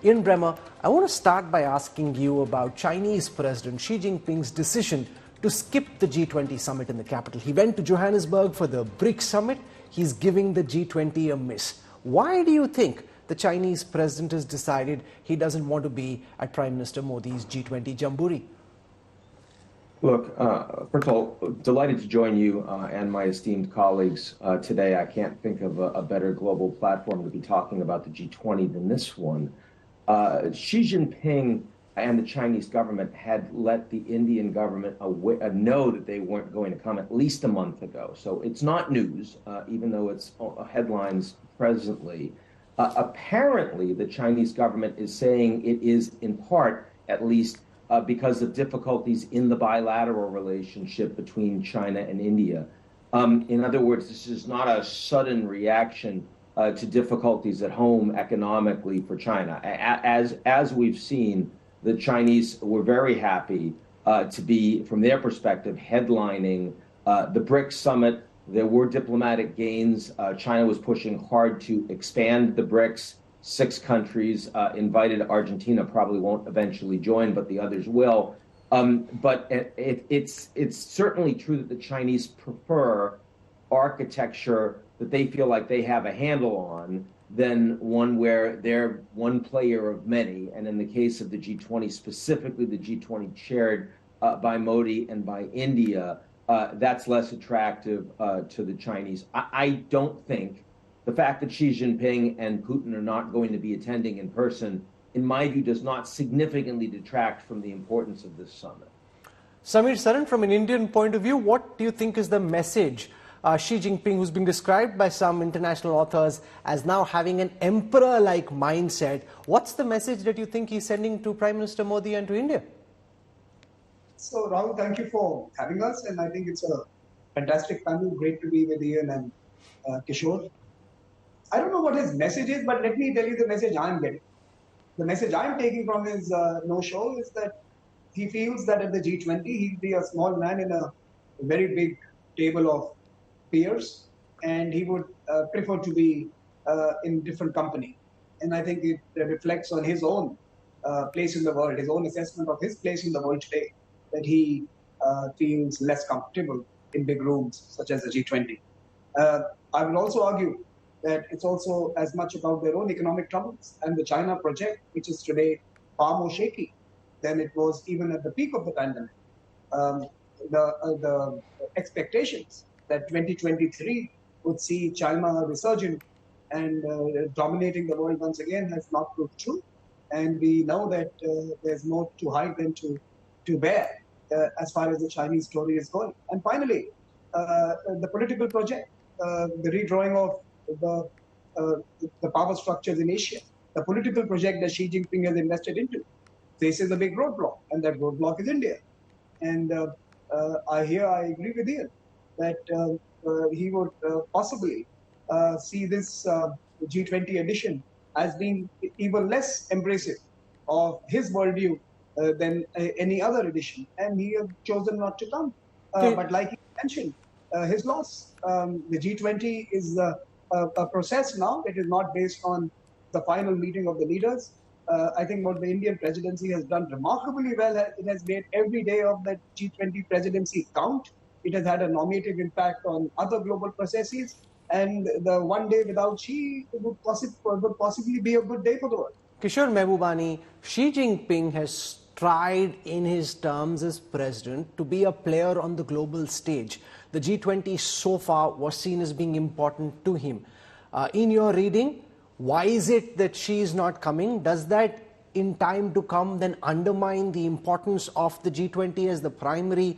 Ian Bremmer, I want to start by asking you about Chinese President Xi Jinping's decision to skip the G20 summit in the capital. He went to Johannesburg for the BRICS summit. He's giving the G20 a miss. Why do you think the Chinese president has decided he doesn't want to be at Prime Minister Modi's G20 Jamboree? Look, first of all, delighted to join you and my esteemed colleagues today. I can't think of a better global platform to be talking about the G20 than this one. Xi Jinping and the Chinese government had let the Indian government know that they weren't going to come at least a month ago. So it's not news, even though it's headlines presently. Apparently, the Chinese government is saying it is in part, at least, because of difficulties in the bilateral relationship between China and India. In other words, this is not a sudden reaction to difficulties at home economically for China. As we've seen, the Chinese were very happy to be, from their perspective, headlining the BRICS summit. There were diplomatic gains. China was pushing hard to expand the BRICS. 6 countries invited. Argentina probably won't eventually join, but the others will. But it's certainly true that the Chinese prefer architecture that they feel like they have a handle on than one where they're one player of many. And in the case of the G20, specifically the G20 chaired by Modi and by India, that's less attractive to the Chinese. I don't think the fact that Xi Jinping and Putin are not going to be attending in person, in my view, does not significantly detract from the importance of this summit. Samir Saran, from an Indian point of view, what do you think is the message Xi Jinping, who's been described by some international authors as now having an emperor-like mindset, what's the message that you think he's sending to Prime Minister Modi and to India? So, Rahul, thank you for having us, and I think it's a fantastic panel. Great to be with Ian and Kishore. I don't know what his message is, but let me tell you the message I'm getting. The message I'm taking from his no-show is that he feels that at the G20, he'd be a small man in a very big table of peers, and he would prefer to be in different company. And I think it reflects on his own place in the world, his own assessment of his place in the world today, that he feels less comfortable in big rooms such as the G20. I would also argue that it's also as much about their own economic troubles and the China project, which is today far more shaky than it was even at the peak of the pandemic. The expectations that 2023 would see China resurgent and dominating the world once again has not proved true. And we know that there's more to hide than to bear as far as the Chinese story is going. And finally, the political project, the redrawing of the power structures in Asia, the political project that Xi Jinping has invested into, faces a big roadblock, and that roadblock is India. And I agree with Ian that he would possibly see this G20 edition as being even less embracive of his worldview than any other edition, and he has chosen not to come. But like he mentioned, his loss. The G20 is a process now. It is not based on the final meeting of the leaders. I think what the Indian presidency has done remarkably well, it has made every day of the G20 presidency count. It has had a normative impact on other global processes. And the one day without Xi would possibly be a good day for the world. Kishore Mehbubani, Xi Jinping has tried in his terms as president to be a player on the global stage. The G20 so far was seen as being important to him. In your reading, why is it that Xi is not coming? Does that in time to come then undermine the importance of the G20 as the primary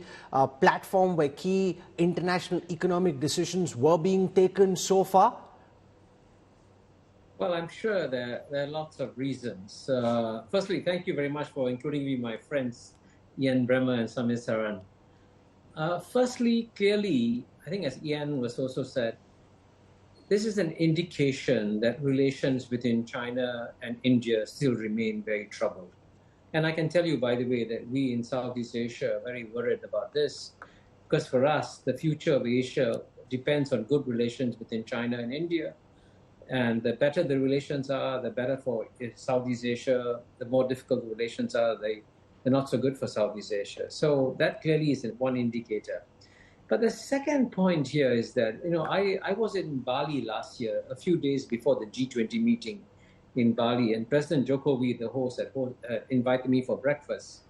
platform where key international economic decisions were being taken so far? Well, I'm sure there are lots of reasons. Firstly, thank you very much for including me, my friends, Ian Bremmer and Samir Saran. Firstly, clearly, I think as Ian was also said, this is an indication that relations between China and India still remain very troubled. And I can tell you, by the way, that we in Southeast Asia are very worried about this, because for us, the future of Asia depends on good relations between China and India. And the better the relations are, the better for Southeast Asia. The more difficult the relations are, they're not so good for Southeast Asia. So that clearly is one indicator. But the second point here is that, I was in Bali last year, a few days before the G20 meeting in Bali, and President Jokowi, the host, invited me for breakfast.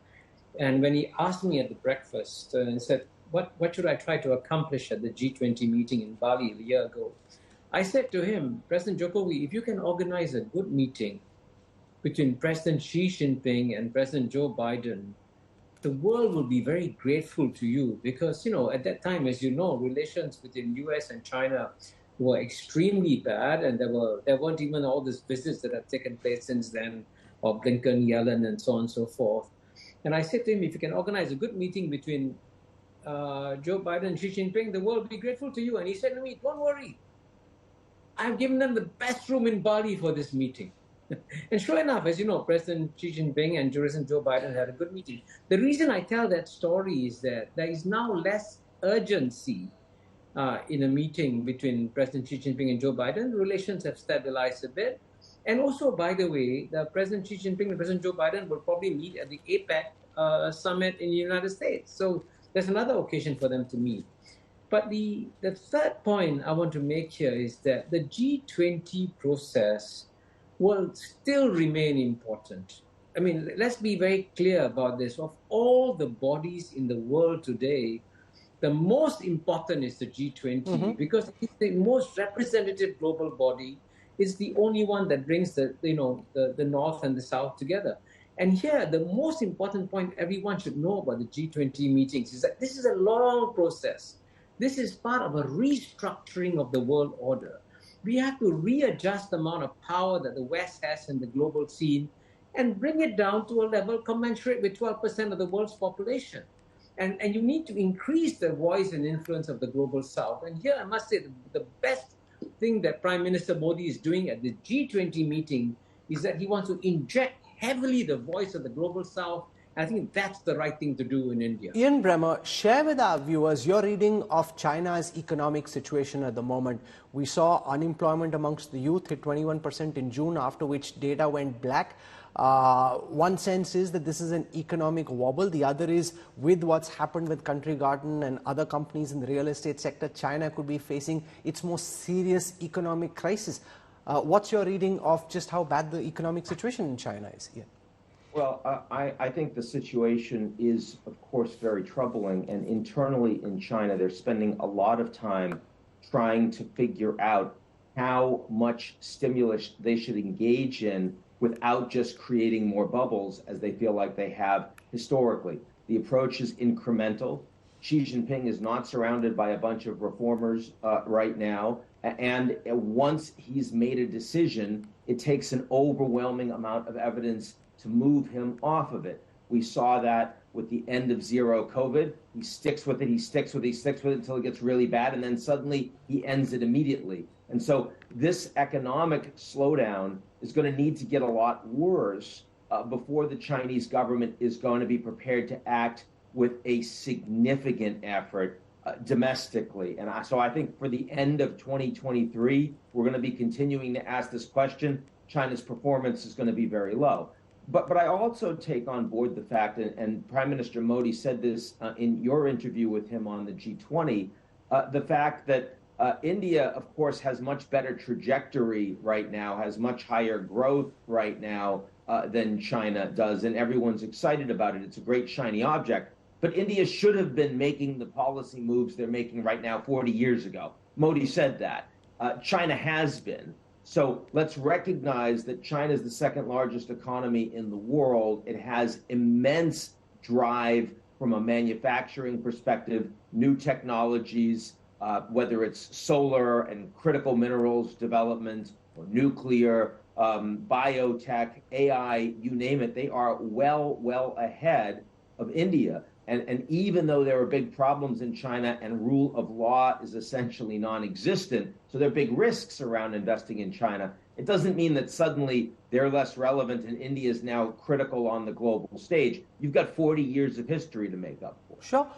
And when he asked me at the breakfast and said, what should I try to accomplish at the G20 meeting in Bali a year ago? I said to him, President Jokowi, if you can organize a good meeting between President Xi Jinping and President Joe Biden, the world will be very grateful to you because, at that time, as you know, relations between US and China were extremely bad, and there weren't even all these visits that have taken place since then, of Blinken, Yellen, and so on and so forth. And I said to him, if you can organize a good meeting between Joe Biden and Xi Jinping, the world will be grateful to you. And he said to me, don't worry. I've given them the best room in Bali for this meeting. And sure enough, as you know, President Xi Jinping and President Joe Biden had a good meeting. The reason I tell that story is that there is now less urgency in a meeting between President Xi Jinping and Joe Biden. Relations have stabilized a bit. And also, by the way, President Xi Jinping and President Joe Biden will probably meet at the APEC summit in the United States. So there's another occasion for them to meet. But the third point I want to make here is that the G20 process will still remain important. I mean, let's be very clear about this. Of all the bodies in the world today, the most important is the G20 because it's the most representative global body. It's the only one that brings the North and the South together. And here, the most important point everyone should know about the G20 meetings is that this is a long process. This is part of a restructuring of the world order. We have to readjust the amount of power that the West has in the global scene and bring it down to a level commensurate with 12% of the world's population. And you need to increase the voice and influence of the global South. And here I must say the best thing that Prime Minister Modi is doing at the G20 meeting is that he wants to inject heavily the voice of the global South. I think that's the right thing to do in India. Ian Bremer, share with our viewers your reading of China's economic situation at the moment. We saw unemployment amongst the youth hit 21% in June, after which data went black. One sense is that this is an economic wobble. The other is, with what's happened with Country Garden and other companies in the real estate sector, China could be facing its most serious economic crisis. What's your reading of just how bad the economic situation in China is, Ian? Well, I think the situation is, of course, very troubling. And internally in China, they're spending a lot of time trying to figure out how much stimulus they should engage in without just creating more bubbles, as they feel like they have historically. The approach is incremental. Xi Jinping is not surrounded by a bunch of reformers right now. And once he's made a decision, it takes an overwhelming amount of evidence to move him off of it. We saw that with the end of zero COVID. He sticks with it, he sticks with it until it gets really bad, and then suddenly he ends it immediately. And so this economic slowdown is going to need to get a lot worse before the Chinese government is going to be prepared to act with a significant effort domestically. And so I think for the end of 2023, we're going to be continuing to ask this question. China's performance is going to be very low. But I also take on board the fact, and Prime Minister Modi said this in your interview with him on the G20, the fact that India, of course, has much better trajectory right now, has much higher growth right now than China does, and everyone's excited about it. It's a great shiny object. But India should have been making the policy moves they're making right now 40 years ago. Modi said that. China has been. So let's recognize that China is the second largest economy in the world. It has immense drive from a manufacturing perspective, new technologies, whether it's solar and critical minerals development or nuclear, biotech, AI, you name it. They are well ahead of India. And even though there are big problems in China and rule of law is essentially non-existent, so there are big risks around investing in China, it doesn't mean that suddenly they're less relevant and India is now critical on the global stage. You've got 40 years of history to make up for. Sure.